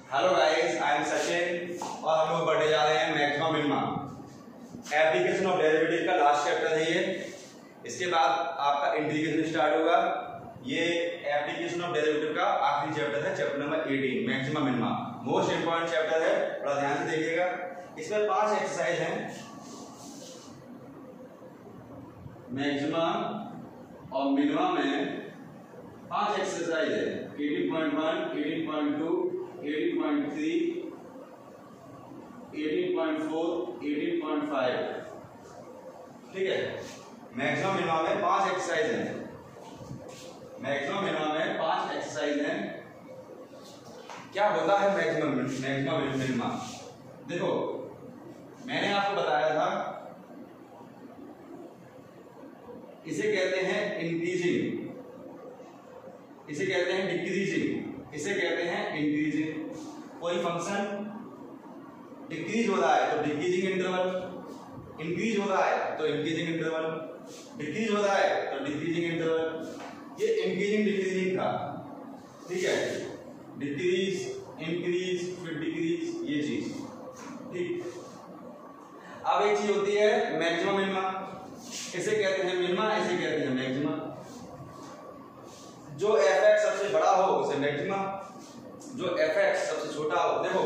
Hello guys, I am Sachin और हम लोग पढ़ने जा रहे हैं maxima minima application of derivative का लास्ट चैप्टर है ये। इसके बाद आपका इंटीग्रेशन स्टार्ट होगा। ये एप्लीकेशन ऑफ डेरिवेटिव का आखिरी चैप्टर है, chapter number 18 maxima minima. Most important chapter है, थोड़ा ध्यान से देखिएगा। इसमें 5 एक्सरसाइज हैं मैक्सिमा और मिनिमा में। 5 एक्सरसाइज है 18.1, 18.2, 18.3, 18.4, 18.5। ठीक है, मैक्सिमम मिनिमम में 5 एक्सरसाइज हैं। मैक्सिमम मिनिमम में 5 एक्सरसाइज हैं। क्या होता है मैक्सिमम मिनिमम? देखो, मैंने आपको बताया था, इसे कहते हैं इंक्रीजिंग, इसे कहते हैं डिक्रीजिंग, इसे कहते हैं इंक्रीजिंग। कोई फंक्शन डिक्रीज हो रहा है तो डिक्रीजिंग इंटरवल, इंक्रीज हो रहा है तो इंक्रीजिंग इंटरवल, डिक्रीज हो रहा है तो डिक्रीजिंग इंटरवल। ये इंक्रीजिंग डिक्रीजिंग था, ठीक है। डिक्रीज, इंक्रीज, फिर डिक्रीज, ये चीज, ठीक। अब एक चीज होती है मैक्सिमम मिनिमा, इसे कहते हैं मिनिमा, इसे कहते हैं मैक्सिमा। जो fx सबसे बड़ा हो उसे मैक्सिमा, जो fx सबसे छोटा हो, देखो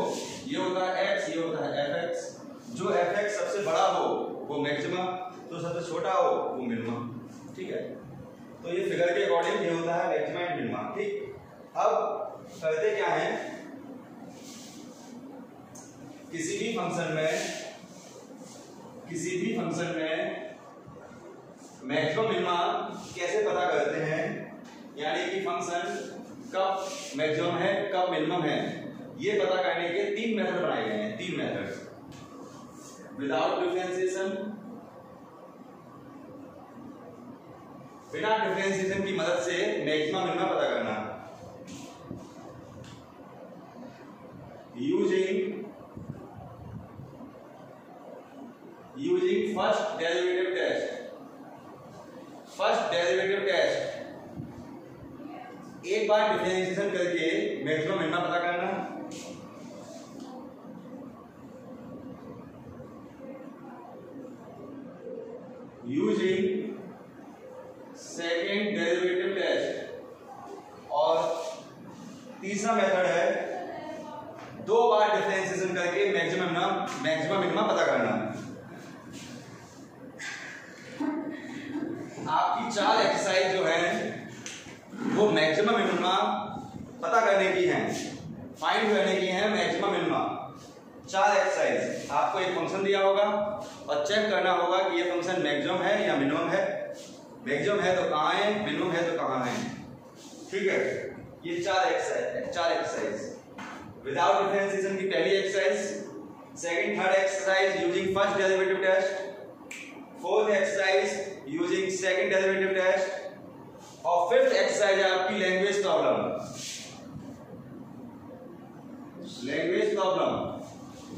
ये होता है x, ये होता है fx। जो fx सबसे बड़ा हो वो मैक्सिमा, जो सबसे छोटा हो वो मिनिमा, ठीक है। तो ये फिगर के अकॉर्डिंग ये होता है मैक्सिमा एंड मिनिमा, ठीक। अब करते क्या है, किसी भी फंक्शन में मैक्सिमम मिनिमा कैसे पता करते हैं, यानी कि फंक्शन कब मैक्सिमम है कब मिनिमम है, ये पता करने के 3 मेथड बनाए गए हैं। 3 मेथड। विदाउट डिफरेंशिएशन, बिना डिफरेंशिएशन की मदद से मैक्सिमम मिनिमम पता करना। Using first derivative test. First derivative test, एक बार डिफरेंशिएशन करके मैक्सिमम मिनिमम पता करना। यूजिंग सेकेंड डेरिवेटिव टेस्ट, और तीसरा मेथड है 2 बार डिफरेंशिएशन करके मैक्सिमम मिनिमम पता करना। आपकी 4 एक्सरसाइज जो है वो मैक्सिमम मिनिमा पता करने की हैं, फाइंड करने की हैं मैक्सिमम मिनिमा। 4 एक्सरसाइज। आपको एक फंक्शन दिया होगा और चेक करना होगा कि ये फंक्शन मैक्सिमम है या मिनिमम है। मैक्सिमम है तो कहाँ है, मिनिमम है तो कहाँ है, ठीक है। ये 4 एक्सरसाइज। विदाउट डिफरेंशिएशन की पहली exercise, second third exercise using first derivative test, fourth exercise using second derivative test, और फिफ्थ एक्सरसाइज है आपकी लैंग्वेज प्रॉब्लम। लैंग्वेज प्रॉब्लम,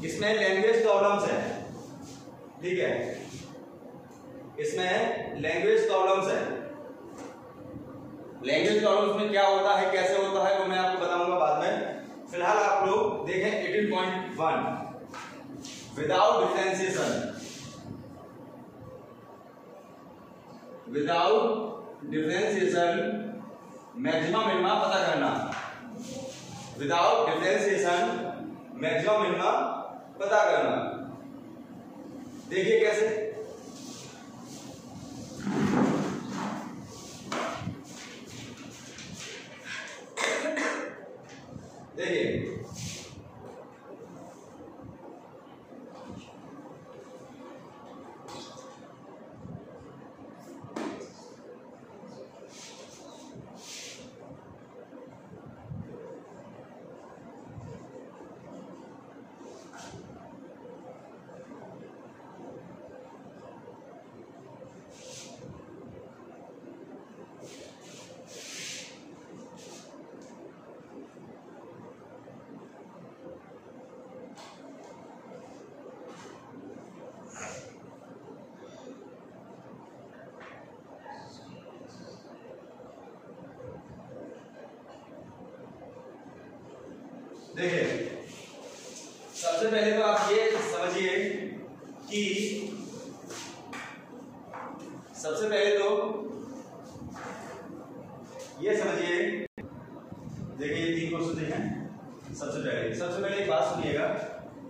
इसमें लैंग्वेज प्रॉब्लम्स है, ठीक है। इसमें लैंग्वेज प्रॉब्लम्स है। लैंग्वेज प्रॉब्लम्स में क्या होता है, कैसे होता है, वो मैं आपको बताऊंगा बाद में। फिलहाल आप लोग देखें 18.1। विदाउट डिफरेंशिएशन, मैक्सिमम मिनिमा पता करना। विदाउट डिफरेंशिएशन मैक्सिमम मिनिमा पता करना। देखिए कैसे, देखिए देखिए सबसे पहले तो आप ये समझिए कि सबसे पहले तो ये समझिए, देखिए ये 3 क्वेश्चन हैं। सबसे पहले एक बात सुनिएगा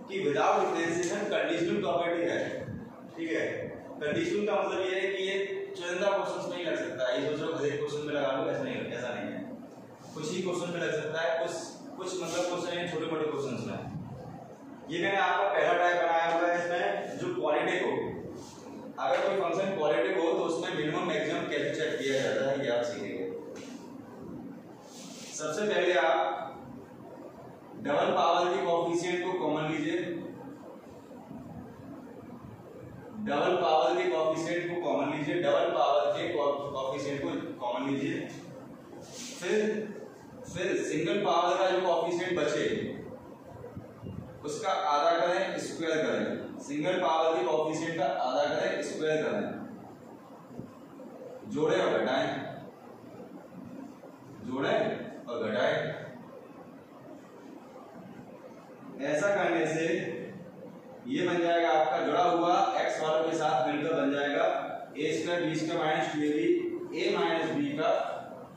कि विदाउट डिफरेंशिएशन कंडीशनल प्रॉपर्टी है, ठीक है। कंडीशनल का मतलब ये है कि ये चुनिंदा क्वेश्चन नहीं लग सकता है, ये सोचो हर एक क्वेश्चन में लगा लो, ऐसा नहीं है। कुछ ही क्वेश्चन में लग सकता है, कुछ मतलब क्वेश्चन है छोटे मोटे क्वेश्चन में। ये मैंने आपका पहला टाइप बनाया हुआ है इसमें, जो क्वालिटेटिव हो। अगर कोई फंक्शन क्वालिटेटिव हो तो उसमें मिनिमम मैक्सिमम कैसे चेक किया जाता है ये आप सीखेंगे। सबसे पहले आप डबल पावर के कोएफिशिएंट को कॉमन लीजिए, डबल पावर के कोएफिशिएंट को कॉमन लीजिए, डबल पावर के कोएफिशिएंट को कॉमन लीजिए। फिर सिंगल पावर का जो कोएफिशिएंट बचे उसका आधा करें, स्क्वायर करें। सिंगल पावर के कोएफिशिएंट का आधा करें, स्क्वायर करें, जोड़े और घटाएं, जोड़े और घटाएं। ऐसा करने से ये बन जाएगा आपका जुड़ा हुआ x वालों के साथ मिलकर बन जाएगा a square b square minus 2ab a minus b का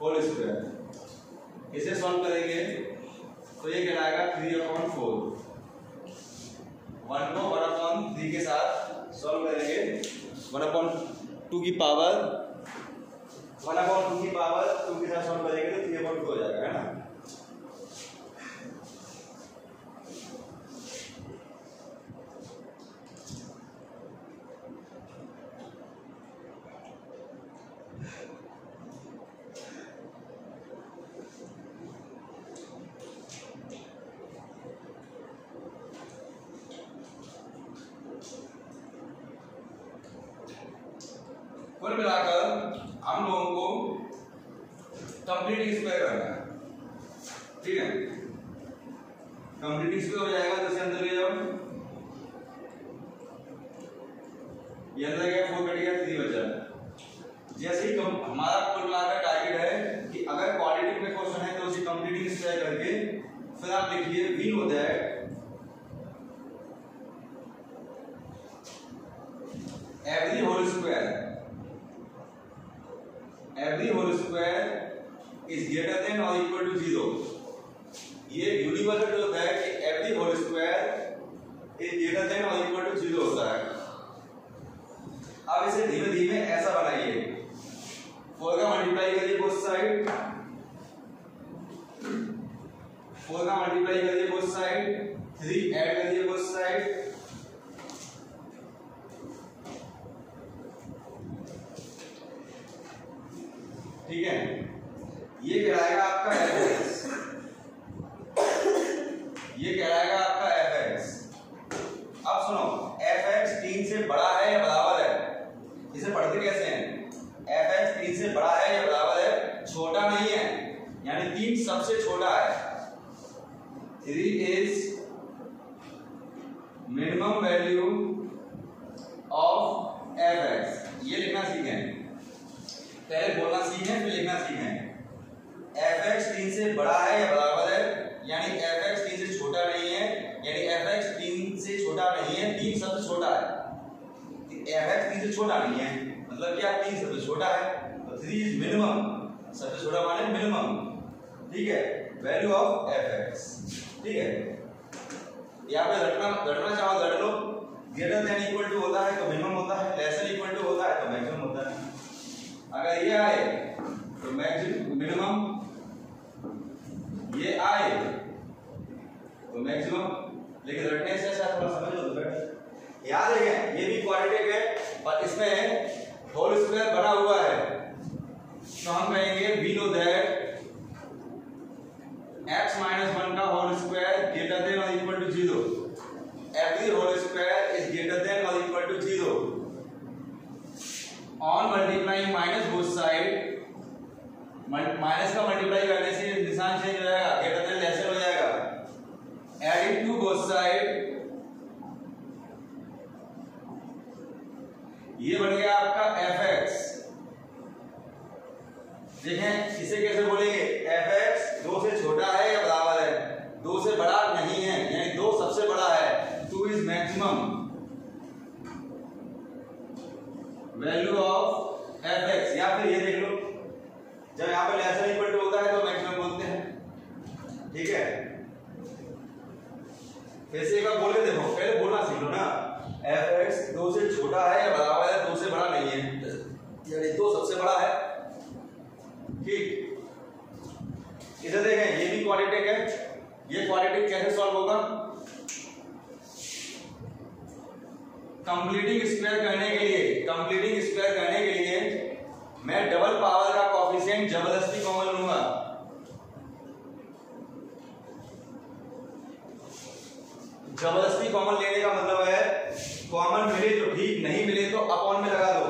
होल स्क्वायर। इसे सॉल्व करेंगे तो ये कहलाएगा 3/4। 1 को 1/3 के साथ सॉल्व करेंगे, 1/2 की पावर 1/2 की पावर 2 के साथ सॉल्व करेंगे तो 3/2 हो जाएगा, है ना। कुल मिलाकर हम लोगों को कंप्लीट स्क्वायर करना है, ठीक है। कंप्लीट स्क्वायर हो जाएगा तो इसे अंदर ले जाओ, ये अंदर गया 4 कट गया 3 बचा। जैसे ही हमारा कुल मिलाकर टारगेट है कि अगर क्वालिटी में क्वेश्चन है तो उसे कंप्लीट स्क्वायर करके फिर आप लिखिए we know that every whole square is greater than or equal to 0। ये यूनिवर्सल ट्रूथ है कि every whole square is greater than or equal to 0 होता है। अब इसे धीमे धीमे ऐसा बनाइए, 4 का मल्टीप्लाई करिए बोथ साइड, 4 का मल्टीप्लाई करिए बोथ साइड, 3 ऐड करिए बोथ साइड, ठीक है। ये कहलाएगा आपका fx, ये कहलाएगा आपका fx। अब सुनो, fx 3 से बड़ा है या बराबर है, इसे पढ़ते कैसे हैं, fx 3 से बड़ा है या बराबर है, छोटा नहीं है, यानी 3 सबसे छोटा है। 3 is minimum value of fx। ये लिखना सीखें, पहले बोलना सीखें फिर लिखना सीखें। fx 3 से बड़ा है या बराबर है, यानी fx 3 से छोटा नहीं है, यानी fx 3 से छोटा नहीं है, 3 सबसे छोटा है। fx 3 से छोटा नहीं है मतलब क्या, 3 सबसे छोटा है, तो 3 इज मिनिमम, सबसे छोटा माने मिनिमम, ठीक है। वैल्यू ऑफ fx, ठीक है। यहाँ पे घटना चाहो घट लो, ग्रेटर देन इक्वल टू होता है तो मिनिमम होता है, लेस देन इक्वल टू होता है तो मैक्सिमम होता है। अगर ये आए तो मैक्सिमम मिनिमम, ये आए तो मैक्सिमम, लेकिन रटने से ऐसा थोड़ा समझ लो तो बेटर। याद रखें ये भी क्वालिटेटिव है और इसमें होल स्क्वायर बना हुआ है, तो हम कहेंगे we know that x minus 1 का होल स्क्वायर ग्रेटर देन और equal to 0। every whole square is greater than or equal to 0। on multiplying minus both side, minus का मल्टीप्लाई करने से निशान चेंज हो जाएगा, ग्रेटर देन लेसर हो जाएगा। एडिंग टू बोथ साइड, ये बन गया आपका fx। देखें इसे कैसे बोलेंगे, fx 2 से छोटा है या बराबर है, 2 से बड़ा ठीक है, फिर से एक बार बोल के देखो, पहले बोलना सीख लो ना। fx 2 से छोटा है या बराबर है 2 से बड़ा नहीं है, यानी 2 सबसे बड़ा है। ठीक, इधर देखें, ये भी क्वाड्रेटिक है, ये क्वाड्रेटिक कैसे सॉल्व होगा? कंप्लीटिंग स्क्वायर करने के लिए मैं डबल पावर का कोएफिशिएंट जबरदस्ती कॉमन लूंगा। जबरदस्ती कॉमन लेने का मतलब है कॉमन मिले तो ठीक, नहीं मिले तो अपॉन में लगा दो।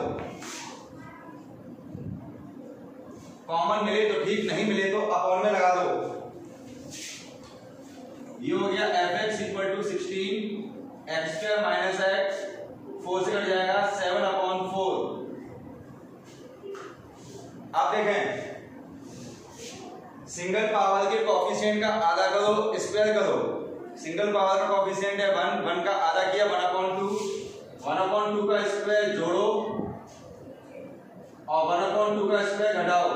कॉमन मिले तो ठीक, नहीं मिले तो अपॉन में लगा दो। ये हो गया fx = 16 x² - x 4 से कट जाएगा 7/4। आप देखें, सिंगल पावर के कोएफिशिएंट का आधा करो, स्क्वायर करो। सिंगल पावर का कोएफिशिएंट है 1, 1 का आधा किया 1/2, 1/2 का स्क्वायर जोड़ो और 1/2 का स्क्वायर घटाओ,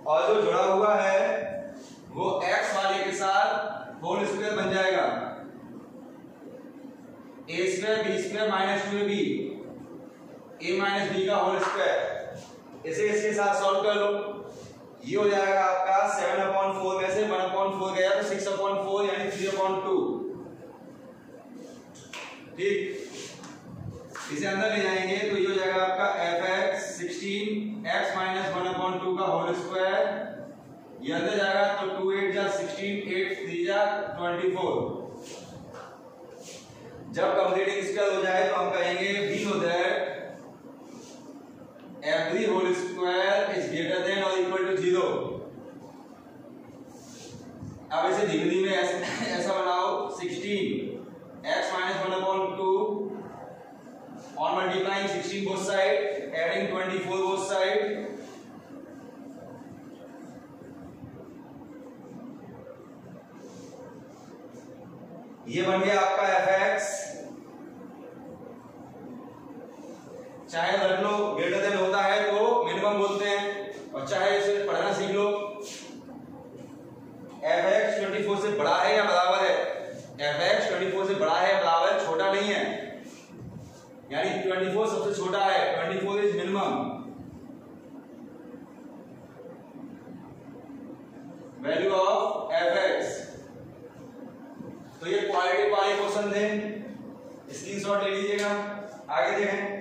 और जो जुड़ा हुआ है वो x वाले के साथ होल स्क्वायर बन जाएगा। a² b² - 2ab a - b का होल स्क्वायर। इसे इसके साथ सॉल्व कर लो, ये हो जाएगा आपका 7/4 में से 1/4 गया तो 6/4 यानी 3/2। ठीक, इसे अंदर ले जाएंगे तो ये हो जाएगा आपका fx 16 x - 1/2 का होल स्क्वायर। ये अंदर जाएगा तो 2 8 जा 16, 8 3 जा 24। जब कंप्लीटिंग स्क्वायर हो जाए तो हम कहेंगे we know that every whole square is greater than or equal to 0। अब इसे धीमे धीमे ऐसा बनाओ, 16 x - 1/2 on multiplying 16 both side, adding 24 both side, ये बन गया आपका fx। चाहे रख लो, ग्रेटर देन होता है तो मिनिमम बोलते हैं, और चाहे इसे पढ़ना सीख लो। fx 24 से बड़ा है या बराबर है? fx 24 से बड़ा है या बराबर है, छोटा नहीं है, यानी 24 सबसे छोटा है, 24 is minimum. Value of fx। तो ये क्वालिटी वाले क्वेश्चन थे, स्क्रीनशॉट ले लीजिएगा। आगे देखें,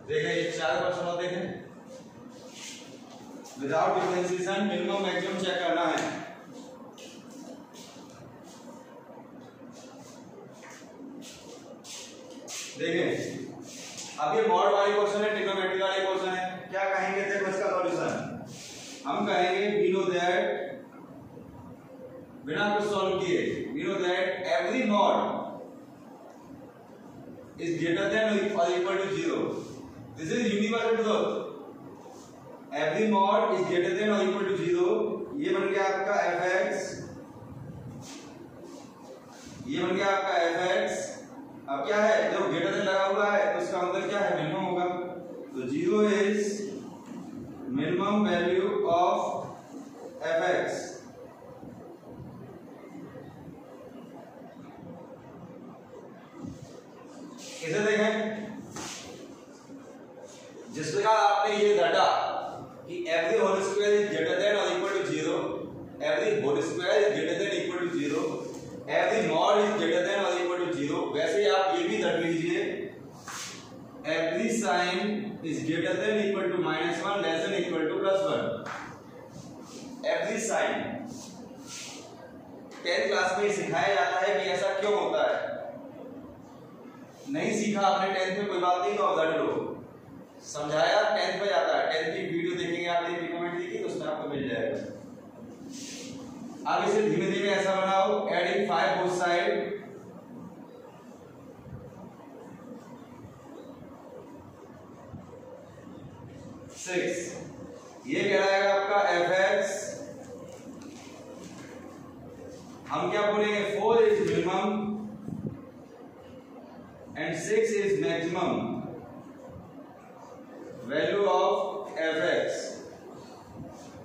देखिए ये 4 क्वेश्चन और देखें। Without differentiation minimum maximum check करना है। देखें, अब ये मॉड वाले क्वेश्चन है, ट्रिग्नोमेट्री वाले क्वेश्चन है, क्या कहेंगे? देखो इसका सॉल्यूशन हम कहेंगे वी नो दैट, बिना कुछ सॉल्व किए, we know that every mod is greater than or equal to 0. This is universal truth. Every mod is greater than or equal to 0. ये बन गया आपका fx, ये बन गया आपका fx। अब क्या है, जब ग्रेटर देन लगा हुआ है तो इसका मतलब क्या है, मिनिमम होगा। So 0 is minimum value of fx. इसे देखें, जिस प्रकार आपने ये डाटा कि every whole square is greater than or equal to 0, every whole square is greater than equal to 0, every mod is greater than or equal to 0, वैसे ही आप ये भी दर्ज लीजिए every sign is greater than equal to -1 less than equal to +1. every sign 10th class में सिखाया जाता है कि ऐसा क्यों होता है। नहीं सीखा आपने 10th में, कोई बात नहीं, तो ऑब्जर्व लो, समझाया 10th में जाता है। 10th की वीडियो देखेंगे आपने, रिकमेंड की तो उसमें आपको मिल जाएगा। अब इसे धीमे धीमे ऐसा बनाओ, एडिंग 5 बोथ साइड, ये कहलाएगा आपका fx। हम क्या बोलेंगे, 4 is minimum and 6 is maximum value of fx।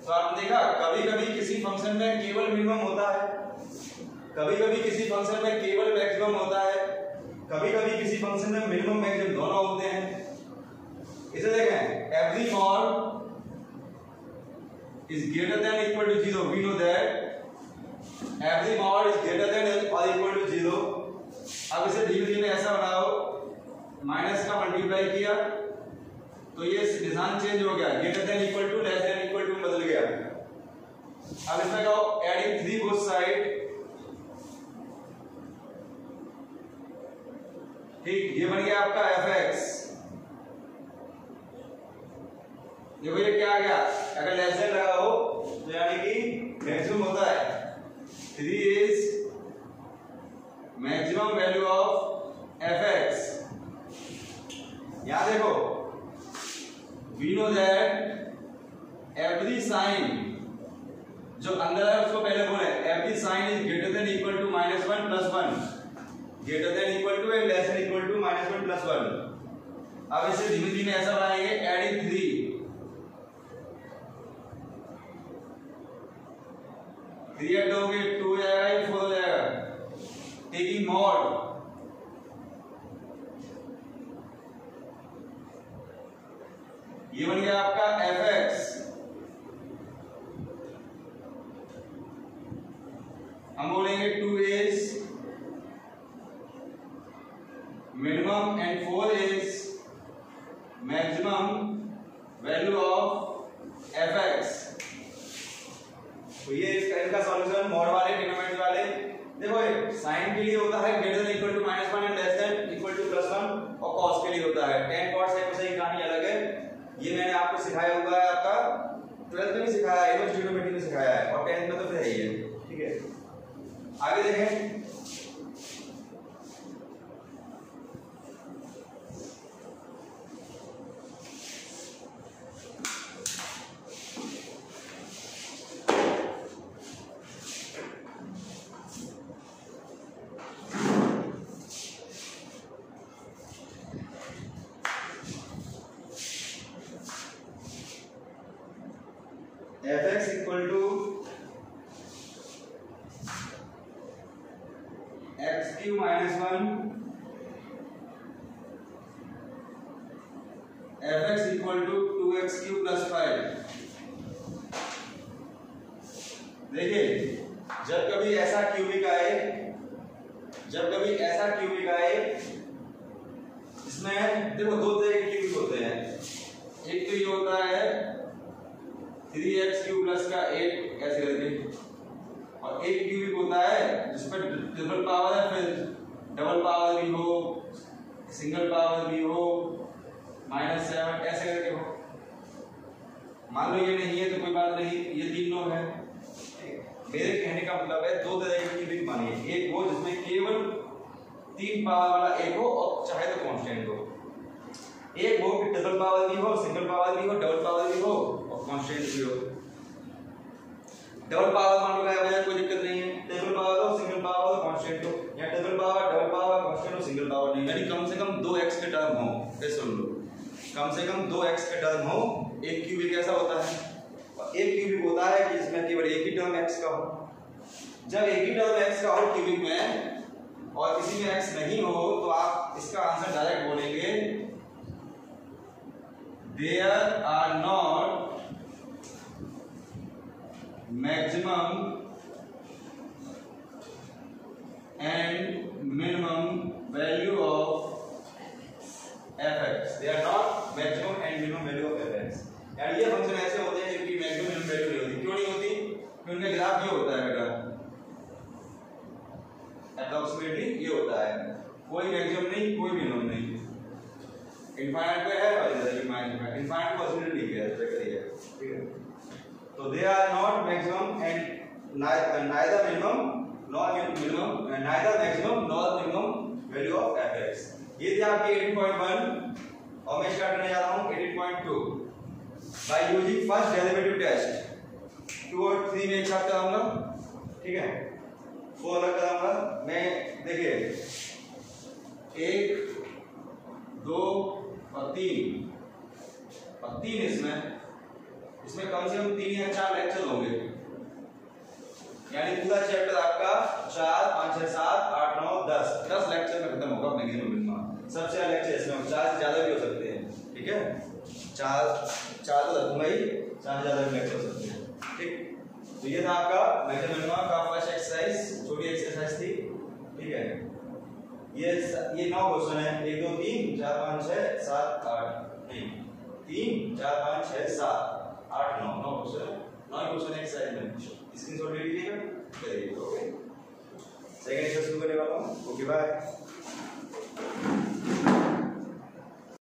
तो आपने देखा कभी कभी किसी फंक्शन में केवल मिनिमम होता है, कभी कभी किसी फंक्शन में केवल मैक्सिमम होता है, कभी कभी किसी फंक्शन में मिनिमम मैक्सिमम दोनों होते हैं। इसे देखें, every mod is greater than or equal to 0, we know that every mod is greater than or equal to 0। अब इसे धीरे धीरे ऐसा बनाओ, माइनस का मल्टीप्लाई किया तो ये निशान चेंज हो गया, greater than equal to less than equal to बदल गया। अब इसमें कहो एडिंग 3 बोथ साइड, ठीक, ये बन गया आपका fx। देखो ये क्या आ गया, अगर लेस देन लगा हो तो यानी कि मैक्सिमम होता है। 3 is maximum value of fx। यहां देखो, we know that every sine जो अंदर है उसको पहले बोले, every sine is greater than equal to -1 +1, greater than equal to and less than equal to -1 +1। अब इसे धीमे धीमे ऐसा बनाएंगे, एडिंग 3 ऐड होंगे 2 हो जाएगा या 4 हो जाएगा, टेकिंग मॉड, ये बन गया आपका fx। हम बोलेंगे 2 is minimum and 4 is maximum value of fx। तो ये इसका सॉल्यूशन मॉड वाले, ट्रिग्नोमेट्री वाले। देखो साइन के लिए होता है greater than equal to -1 and less than equal to +1, और cos के लिए होता है tan cos sin कोसाइन, कहानी अलग है। ये मैंने आपको सिखाया हुआ है, आपका 12th में भी सिखाया है, एवं ट्रिग्नोमेट्री में सिखाया है, और 10th में तो फिर है ही है। ठीक है, आगे देखें, fx equal to x³ -1, fx equal to 2x³ + 5। देखिए जब कभी ऐसा क्यूबिक आए, जब कभी ऐसा क्यूबिक आए, इसमें देखो दो तरह के क्यूबिक होते हैं। एक तो ये होता है 3x³ का 8 ऐसे करके, और एक क्यूबिक होता है जिसमें ट्रिपल पावर है, फिर डबल पावर भी हो, सिंगल पावर भी हो, -7 ऐसे करके हो। मान लो ये नहीं है तो कोई बात नहीं, ये 3 लोग हैं। मेरे कहने का मतलब है दो तरह के क्यूबिक मानिए, एक हो जिसमें केवल 3 पावर वाला एक हो और चाहे तो कांस्टेंट हो, एक हो कि ट्रिपल पावर भी हो, सिंगल पावर भी हो, डबल पावर भी हो और कांस्टेंट भी हो। डबल पावर मान लो क्या है, कोई दिक्कत नहीं है, ट्रिपल पावर हो, सिंगल पावर हो, कांस्टेंट हो, या triple power, double power, constant हो, सिंगल पावर नहीं, यानी कम से कम 2x के टर्म हो। ये सुन लो, कम से कम 2x का टर्म हो। एक क्यूबिक ऐसा होता है, एक क्यूबिक होता है कि जिसमें केवल एक ही टर्म x का हो। जब एक ही टर्म x का हो क्यूबिक में और किसी में x नहीं हो तो आप इसका आंसर डायरेक्ट बोलेंगे there are not maximum and minimum value of fx। They are not maximum and minimum value of fx। यानी ये फंक्शन ऐसे होते हैं जिनकी मैक्सिमम मिनिमम वैल्यू नहीं होती। क्यों नहीं होती? क्योंकि उनका ग्राफ ये होता है बेटा, अप्रॉक्सीमेटली ये होता है, कोई मैक्सिमम नहीं कोई मिनिमम नहीं, इनफाइनाइट पे है और इधर इनफाइनाइट पॉसिबिलिटी है, ठीक है। तो they are not maximum and neither minimum nor minimum, neither maximum nor minimum value of fx। ये थी आपकी 18.1 और मैं स्टार्ट करने जा रहा हूं 18.2 by using first derivative test. 2 और 3 में एक साथ कराऊंगा, ठीक है, 4 अलग कराऊंगा मैं। देखिए 1 2 और 3 इसमें कम से कम 3 या 4 लेक्चर होंगे, यानी पूरा चैप्टर आपका 4 5 6 7 8 9 10 लेक्चर में खत्म होगा अपने गेम में। सबसे ज्यादा लेक्चर इसमें 4 से ज्यादा भी हो सकते हैं, ठीक है, 4 तो रखूंगा ही, 4 से ज्यादा भी लेक्चर हो सकते हैं, ठीक। तो ये था आपका मैक्सिमम का फर्स्ट एक्सरसाइज, छोटी एक्सरसाइज थी, ठीक है। ये 9 क्वेश्चन है, 1 2 3 4 5 6 7 8 नहीं 3 4 5 6 7 8 9 क्वेश्चन, 9 क्वेश्चन एक्सरसाइज में स्क्रीनशॉट ले लीजिएगा। ओके, सेकंड एक्सरसाइज शुरू करने वाला हूं। Okay bye.